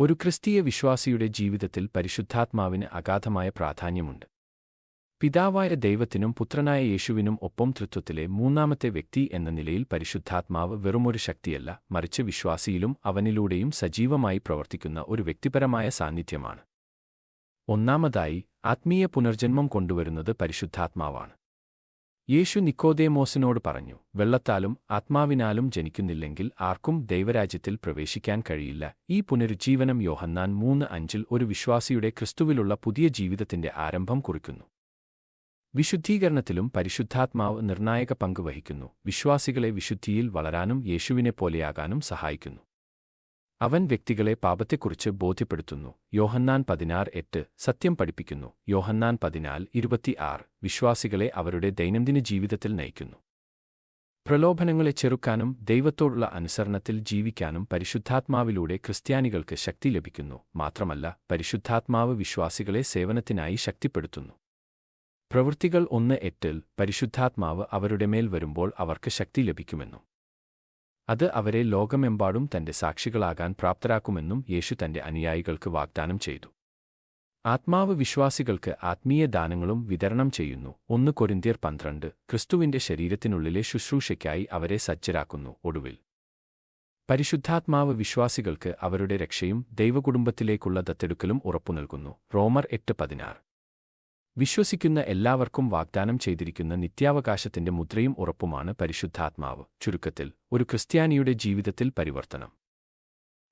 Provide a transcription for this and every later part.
ഒരു ക്രിസ്തീയ വിശ്വാസിയുടെ ജീവിതത്തിൽ പരിശുദ്ധാത്മാവിന് അഗാധമായ പ്രാധാന്യമുണ്ട്. പിതാവായ ദൈവത്തിനും പുത്രനായ യേശുവിനും ഒപ്പം തൃത്വത്തിലെ മൂന്നാമത്തെ വ്യക്തി എന്ന നിലയിൽ പരിശുദ്ധാത്മാവ് വെറുമൊരു ശക്തിയല്ല, മറിച്ച് വിശ്വാസിയിലും അവനിലൂടെയും സജീവമായി പ്രവർത്തിക്കുന്ന ഒരു വ്യക്തിപരമായ സാന്നിധ്യമാണ്. ഒന്നാമതായി, ആത്മീയ പുനർജന്മം കൊണ്ടുവരുന്നത് പരിശുദ്ധാത്മാവാണ്. യേശു നിക്കോദേമോസിനോട് പറഞ്ഞു, വെള്ളത്താലും ആത്മാവിനാലും ജനിക്കുന്നില്ലെങ്കിൽ ആർക്കും ദൈവരാജ്യത്തിൽ പ്രവേശിക്കാൻ കഴിയില്ല. ഈ പുനരുജ്ജീവനം യോഹന്നാൻ 3:5 ഒരു വിശ്വാസിയുടെ ക്രിസ്തുവിലുള്ള പുതിയ ജീവിതത്തിന്റെ ആരംഭം കുറിക്കുന്നു. വിശുദ്ധീകരണത്തിലും പരിശുദ്ധാത്മാവ് നിർണായക പങ്ക് വഹിക്കുന്നു. വിശ്വാസികളെ വിശുദ്ധിയിൽ വളരാനും യേശുവിനെപ്പോലെയാകാനും സഹായിക്കുന്നു. അവൻ വ്യക്തികളെ പാപത്തെക്കുറിച്ച് ബോധ്യപ്പെടുത്തുന്നു. യോഹന്നാൻ 16:8 സത്യം പഠിപ്പിക്കുന്നു. യോഹന്നാൻ 14:26 വിശ്വാസികളെ അവരുടെ ദൈനംദിന ജീവിതത്തിൽ നയിക്കുന്നു. പ്രലോഭനങ്ങളെ ചെറുക്കാനും ദൈവത്തോടുള്ള അനുസരണത്തിൽ ജീവിക്കാനും പരിശുദ്ധാത്മാവിലൂടെ ക്രിസ്ത്യാനികൾക്ക് ശക്തി ലഭിക്കുന്നു. മാത്രമല്ല, പരിശുദ്ധാത്മാവ് വിശ്വാസികളെ സേവനത്തിനായി ശക്തിപ്പെടുത്തുന്നു. പ്രവൃത്തികൾ 1:8 പരിശുദ്ധാത്മാവ് അവരുടെ മേൽ വരുമ്പോൾ അവർക്ക് ശക്തി ലഭിക്കുമെന്നും അത് അവരെ ലോകമെമ്പാടും തന്റെ സാക്ഷികളാകാൻ പ്രാപ്തരാക്കുമെന്നും യേശു തന്റെ അനുയായികൾക്ക് വാഗ്ദാനം ചെയ്തു. ആത്മാവ് വിശ്വാസികൾക്ക് ആത്മീയ ദാനങ്ങളും വിതരണം ചെയ്യുന്നു. 1 കൊരിന്ത്യർ 12 ക്രിസ്തുവിന്റെ ശരീരത്തിനുള്ളിലെ ശുശ്രൂഷയ്ക്കായി അവരെ സജ്ജരാക്കുന്നു. ഒടുവിൽ പരിശുദ്ധാത്മാവ് വിശ്വാസികൾക്ക് അവരുടെ രക്ഷയും ദൈവകുടുംബത്തിലേക്കുള്ള ദത്തെടുക്കലും ഉറപ്പുനൽകുന്നു. റോമർ 8:16 വിശ്വസിക്കുന്ന എല്ലാവർക്കും വാഗ്ദാനം ചെയ്തിരിക്കുന്ന നിത്യാവകാശത്തിന്റെ മുദ്രയും ഉറപ്പുമാണ് പരിശുദ്ധാത്മാവ്. ചുരുക്കത്തിൽ, ഒരു ക്രിസ്ത്യാനിയുടെ ജീവിതത്തിൽ പരിവർത്തനം,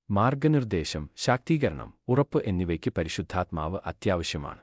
മാർഗനിർദ്ദേശം, ശാക്തീകരണം, ഉറപ്പ് എന്നിവയ്ക്ക് പരിശുദ്ധാത്മാവ് അത്യാവശ്യമാണ്.